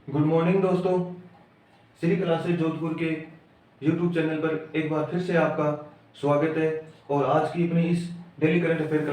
Good morning दोस्तों। Shri classes Jodhpur के YouTube channel पर एक बार फिर से आपका स्वागत है। और आज की अपनी इस डेली करंट अफेयर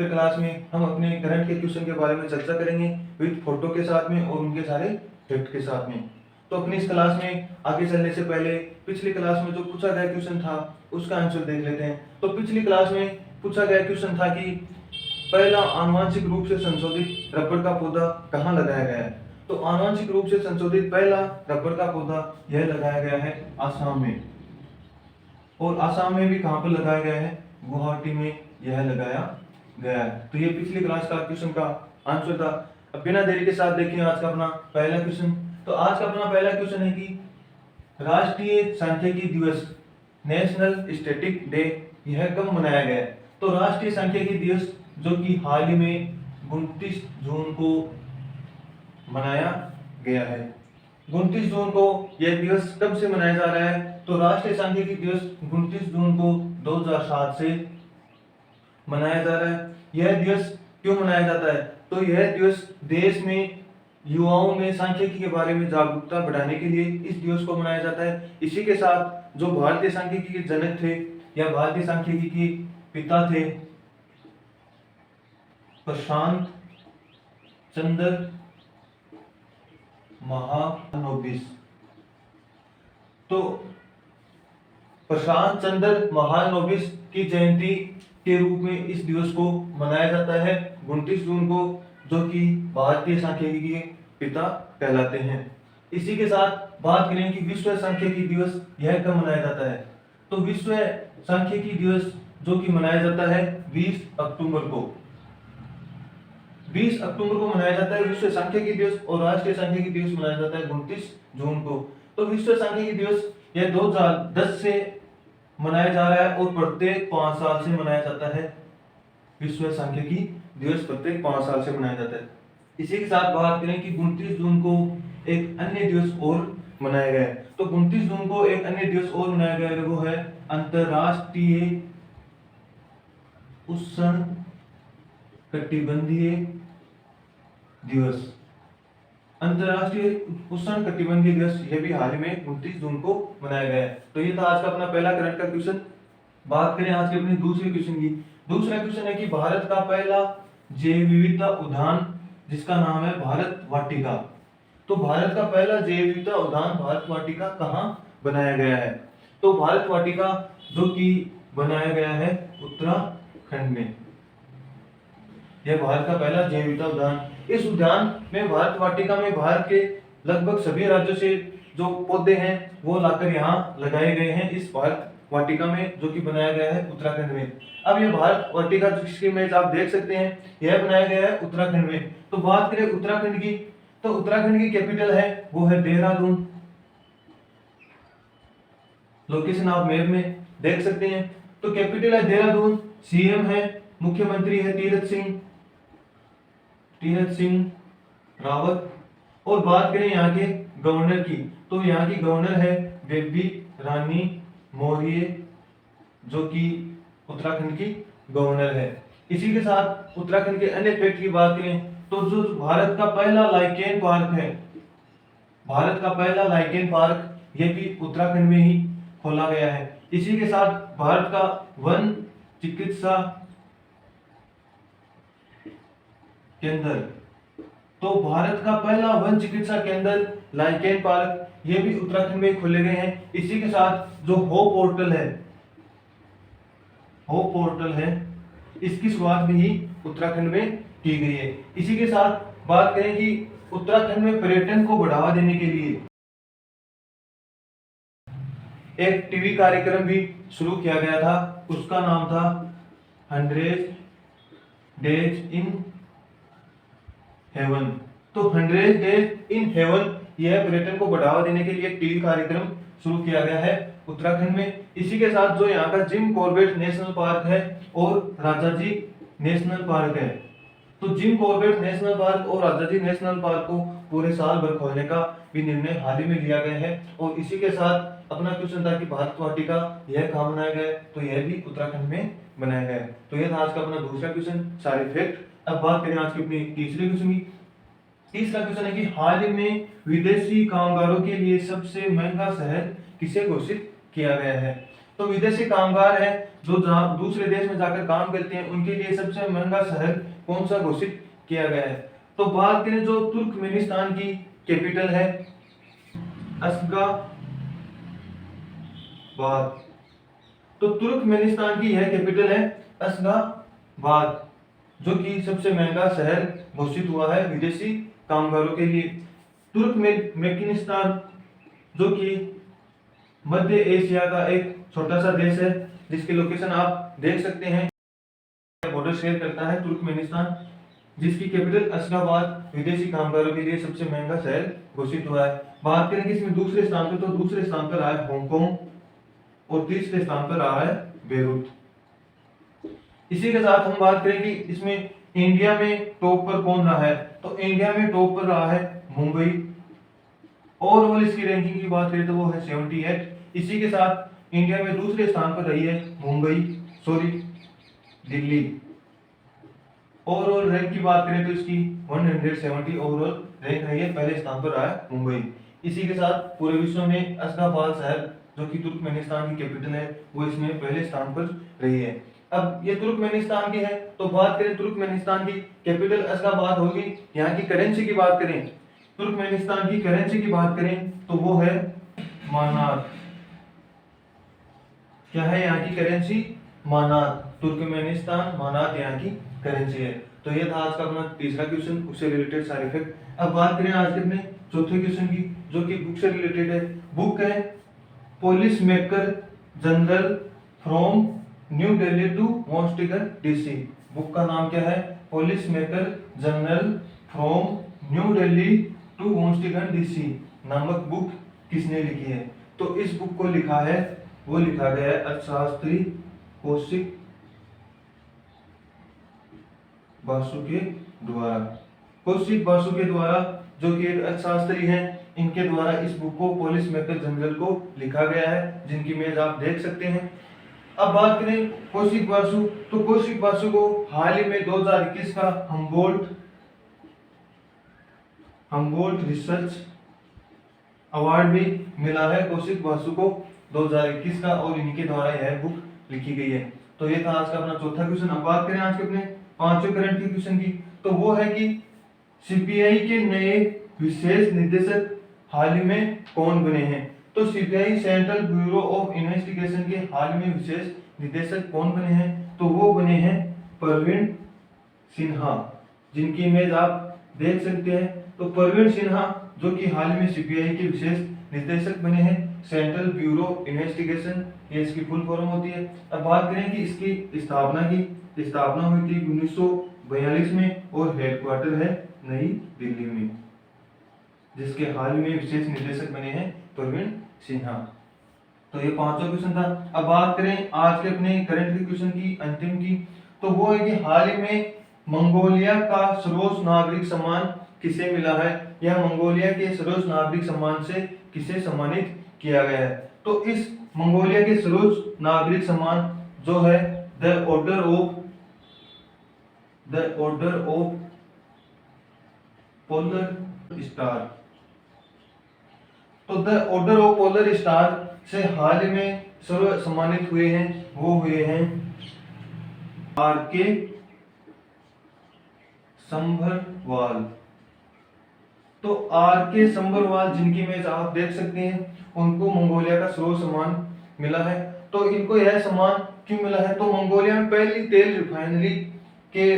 क्लास में हम अपने करंट के क्वेश्चन के बारे में चर्चा करेंगे विद फोटो के साथ में और उनके सारे फैक्ट के साथ में। तो अपनी इस क्लास में आगे चलने से पहले पिछली क्लास में जो पूछा गया क्वेश्चन था उसका आंसर देख लेते हैं। तो पिछली क्लास में पूछा गया क्वेश्चन था कि पहला आनुवंशिक रूप से संशोधित रबड़ का पौधा कहाँ लगाया गया है। तो आनुवंशिक रूप से संशोधित पहला रबड़ का पौधा यह लगाया गया है आसाम में। और आसाम में भी कहाँ पर लगाया गया है, गुवाहाटी में यह लगाया गया है। तो ये पिछली क्लास का क्वेश्चन का आंसर था। अब बिना देरी के साथ देखिए आज का अपना पहला क्वेश्चन। तो आज का अपना पहला क्वेश्चन है कि राष्ट्रीय सांख्यिकी दिवस नेशनल स्टैटिक डे यह कब मनाया गया है। तो राष्ट्रीय सांख्यिकी दिवस जो कि हाल ही में 29 जून को मनाया गया है। 29 जून को यह दिवस कब से मनाया जा रहा है। तो राष्ट्रीय सांख्यिकी दिवस 29 जून को 2007 से मनाया जा रहा है। यह दिवस क्यों मनाया जाता है। तो यह दिवस देश में युवाओं में सांख्यिकी के बारे में जागरूकता बढ़ाने के लिए इस दिवस को मनाया जाता है। इसी के साथ जो भारतीय सांख्यिकी के जनक थे या भारतीय सांख्यिकी के पिता थे प्रशांत चंद्र महालनोबिस। तो प्रशांत चंद्र महालनोबिस की जयंती के रूप में इस दिवस को मनाया जाता है 29 जून को, जो कि भारतीय सांख्यिकी के पिता कहलाते हैं। इसी के साथ बात करें कि विश्व सांख्यिकी दिवस यह कब मनाया जाता है। तो विश्व सांख्यिकी दिवस जो कि मनाया जाता है 20 अक्टूबर को। 20 अक्टूबर को मनाया जाता है विश्व सांख्यिकी दिवस और राष्ट्रीय सांख्यिकी दिवस मनाया जाता है 29 जून को। तो विश्व सांख्यिकी दिवस यह 2010 से मनाया जा रहा है और प्रत्येक 5 साल से मनाया जाता है। विश्व सांख्यिकी दिवस प्रत्येक 5 साल से मनाया जाता है। इसी के साथ बात करें कि 29 जून को एक अन्य दिवस और मनाया गया है। तो 29 जून को एक अन्य दिवस और मनाया गया है, वो है अंतरराष्ट्रीय उष्णकटिबंधीय दिवस। अंतरराष्ट्रीय उष्णकटिबंधीय दिवस यह भी हाल ही में 29 जून को मनाया गया है। तो ये था आज का अपना पहला करंट का क्वेश्चन। बात करें आज के अपने दूसरे क्वेश्चन की। दूसरा क्वेश्चन है कि भारत का पहला जैव विविधता उद्यान जिसका नाम है भारत वाटिका। तो भारत का पहला जैव विविधता उद्यान भारत वाटिका कहाँ बनाया गया है। तो भारत वाटिका जो कि बनाया गया है उत्तराखंड में। यह भारत का पहला जैव विविधता उद्यान। इस उद्यान में भारत वाटिका में भारत के लगभग सभी राज्यों से जो पौधे हैं वो लाकर यहाँ लगाए गए हैं इस भारत वाटिका में, जो कि बनाया गया है उत्तराखंड में। अब ये भारत वाटिका जिसकी इमेज आप देख सकते हैं यह बनाया गया है उत्तराखंड में। तो बात करें उत्तराखंड की, तो उत्तराखंड की कैपिटल है वो है देहरादून। लोकेशन आप मैप में देख सकते हैं। तो कैपिटल है देहरादून, सीएम है, मुख्यमंत्री है तीरथ सिंह रावत। और बात करें यहाँ के गवर्नर की, तो यहाँ की गवर्नर है बेबी रानी मौर्य, जो कि उत्तराखंड की गवर्नर है। इसी के साथ उत्तराखंड के अन्य फैक्ट की बात करें तो जो भारत का पहला लाइकेन पार्क है, भारत का पहला लाइकेन पार्क यह भी उत्तराखंड में ही खोला गया है। इसी के साथ भारत का वन चिकित्सा केंद्र, तो भारत का पहला वन चिकित्सा केंद्र लाइकेन पार्क ये भी उत्तराखंड में खोले गए हैं। इसी के साथ जो होप पोर्टल है इसकी शुरुआत भी उत्तराखंड में की गई है। इसी के साथ बात करें कि उत्तराखंड में पर्यटन को बढ़ावा देने के लिए एक टीवी कार्यक्रम भी शुरू किया गया था, उसका नाम था 100 डेज इन हेवन। तो 100 डेज इन हेवन यह पर्यटन को बढ़ावा देने के लिए एक टीवी कार्यक्रम शुरू किया गया है उत्तराखंड में। इसी के साथ जो यहाँ का जिम कॉर्बेट नेशनल पार्क है और राजाजी नेशनल पार्क है, तो जिम कॉर्बेट नेशनल पार्क और राजाजी नेशनल पार्क को पूरे साल भर खोलने का भी निर्णय हाल ही में लिया गया है। और इसी के साथ अपना क्वेश्चन था कि भारत वाटिका यह कहाँ बनाया गया है, तो यह भी उत्तराखंड में बनाया गया है। तो यह था आज का अपना दूसरा क्वेश्चन, सारे फैक्ट। अब बात करें आज की अपनी तीसरे क्वेश्चन की। तीसरा क्वेश्चन है कि हाल ही में विदेशी कामगारों के लिए सबसे महंगा शहर किसे घोषित किया गया है। तो विदेशी कामगार है जो जहाँ दूसरे देश में जाकर काम करते हैं, उनके लिए सबसे महंगा शहर कौन सा घोषित किया गया है। तो बात करें जो तुर्कमेनिस्तान की कैपिटल है अशगाबाद। तो तुर्कमेनिस्तान की यह कैपिटल है अशगाबाद, जो कि सबसे महंगा शहर घोषित हुआ है विदेशी कामगारों के लिए। तुर्कमेनिस्तान जो कि मध्य एशिया का एक छोटा सा देश है, जिसकी लोकेशन आप देख सकते हैं, बॉर्डर शेयर करता है तुर्कमेनिस्तान, जिसकी कैपिटल अशगाबाद विदेशी कामगारों के लिए सबसे महंगा शहर घोषित हुआ है। बात करें कि इसमें दूसरे स्थान पर, तो दूसरे स्थान पर रहा है हांगकांग और तीसरे स्थान पर रहा है बेरूत। इसी के साथ हम बात करें कि इसमें इंडिया में टॉप पर कौन रहा है। तो इंडिया में टॉप पर रहा है मुंबई। ओवरऑल इसकी रैंकिंग की बात करें तो वो है 78। इसी के साथ इंडिया में दूसरे स्थान पर रही है दिल्ली। ओवरऑल रैंक की बात करें तो इसकी 170 ओवरऑल रैंक रही है, पहले स्थान पर रहा है मुंबई। इसी के साथ पूरे विश्व में अशगाबाद शहर जो कि तुर्कमेनिस्तान की कैपिटल है, वो इसमें पहले स्थान पर रही है। अब ये तुर्कमेनिस्तान की है, तो बात करें तुर्कमेनिस्तान की कैपिटल अशगाबाद होगी। यहाँ की करेंसी की बात करें, तुर्कमेनिस्तान की करेंसी की बात करें तो वो है मानात। क्या है यहाँ की करेंसी? मानात। तुर्कमेनिस्तान मानात यहाँ की करेंसी है। तो ये था आज का अपना तीसरा क्वेश्चन, उससे रिलेटेड सारे फैक्ट। अब बात करें आज के अपने चौथे क्वेश्चन की, जो कि बुक से रिलेटेड है। बुक है policymaker general from New Delhi to मोस्टिगर डीसी। बुक का नाम क्या है? Policymaker general from New Delhi to मोस्टिगर डीसी नामक बुक किसने लिखी है? तो इस बुक को लिखा है, वो लिखा गया है अर्थशास्त्री कौशिक बासु के द्वारा। कौशिक बासु के द्वारा, जो कि एक अर्थशास्त्री हैं, इनके द्वारा इस बुक को पुलिस मेकर जनरल को लिखा गया है, जिनकी इमेज आप देख सकते हैं। अब बात करें कौशिक बासु, तो कौशिक बासु को हाल ही में 2021 का हम्बोल्ट रिसर्च अवार्ड भी मिला है कौशिक बासु को 2021 का, और इनके द्वारा यह बुक लिखी गई है। तो ये था आज का अपना चौथा क्वेश्चन। अब बात करें आज के अपने पांचवें करंट के क्वेश्चन की, तो वो है कि सीबीआई के नए विशेष निदेशक हाल ही में कौन बने हैं? तो CBI central bureau of investigation के हाल में विशेष निदेशक कौन बने हैं? तो वो बने हैं प्रवीण सिन्हा, जिनकी इमेज आप देख सकते हैं। तो प्रवीण सिन्हा जो कि हाल में सीबीआई के विशेष निदेशक बने हैं, सेंट्रल ब्यूरो इन्वेस्टिगेशन, ये इसकी फुल फॉर्म होती है। अब बात करें कि इसकी स्थापना हुई थी 1942 में, और हेडक्वार्टर है नई दिल्ली में, जिसके हाल में विशेष निदेशक बने हैं प्रवीण सिन्हा। तो ये पांचवा क्वेश्चन था। अब बात करें आज के अपने करंट के क्वेश्चन की, अंतिम की, तो वो है कि हाल ही में मंगोलिया का सर्वोच्च नागरिक सम्मान किसे मिला है, या मंगोलिया के सर्वोच्च नागरिक सम्मान से किसे सम्मानित किया गया है? तो इस मंगोलिया के सर्वोच्च नागरिक सम्मान जो है the Order of Polar Star. तो the Order of Polar Star से हाल ही में सर्व सम्मानित हुए हैं, वो हुए हैं आर के संभरवाल। तो आर के संभरवाल, जिनकी इमेज आप देख सकते हैं, उनको मंगोलिया का सर्वोच्च सम्मान मिला है। तो इनको यह सम्मान क्यों मिला है? तो मंगोलिया में पहली तेल रिफाइनरी के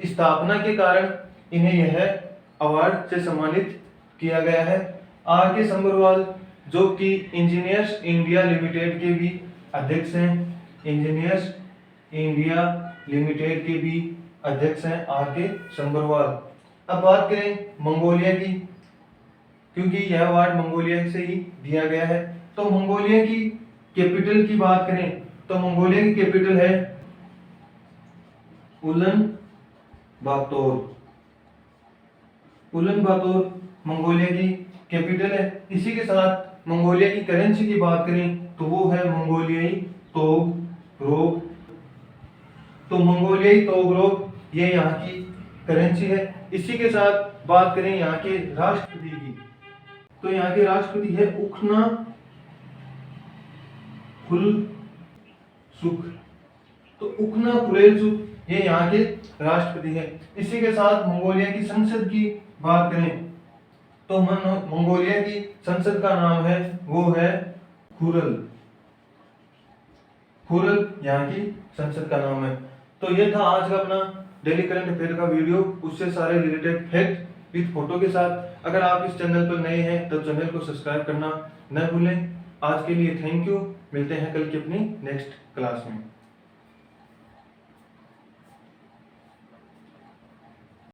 स्थापना के कारण इन्हें यह अवार्ड से सम्मानित किया गया है। आर के संभरवाल जो कि इंजीनियर्स इंडिया लिमिटेड के भी अध्यक्ष हैं, इंजीनियर्स इंडिया लिमिटेड के भी अध्यक्ष हैं आर के संभरवाल। अब बात करें मंगोलिया की, क्योंकि यह अवार्ड मंगोलिया से ही दिया गया है। तो मंगोलिया की कैपिटल की बात करें, तो मंगोलिया की कैपिटल है उलन बातोर मंगोलिया की कैपिटल है। इसी के साथ मंगोलिया की करेंसी की बात करें तो वो है मंगोलियाई तोगरोग। तो मंगोलियाई तोगरोग ये यहाँ की करेंसी है। इसी के साथ बात करें यहाँ के राष्ट्रपति की, तो यहाँ के राष्ट्रपति है उखना खुरएलसुख। तो उखना खुरएलसुख ये यहाँ के राष्ट्रपति है। इसी के साथ मंगोलिया की संसद की बात करें तो मंगोलिया की संसद का नाम है वो है खुरल। खुरल यहाँ की संसद का नाम है। तो ये था आज का अपना डेली करंट अफेयर का वीडियो, उससे सारे रिलेटेड फैक्ट विद फोटो के साथ। अगर आप इस चैनल पर नए हैं तो चैनल को सब्सक्राइब करना न भूलें। आज के लिए थैंक यू, मिलते हैं कल की अपनी नेक्स्ट क्लास में।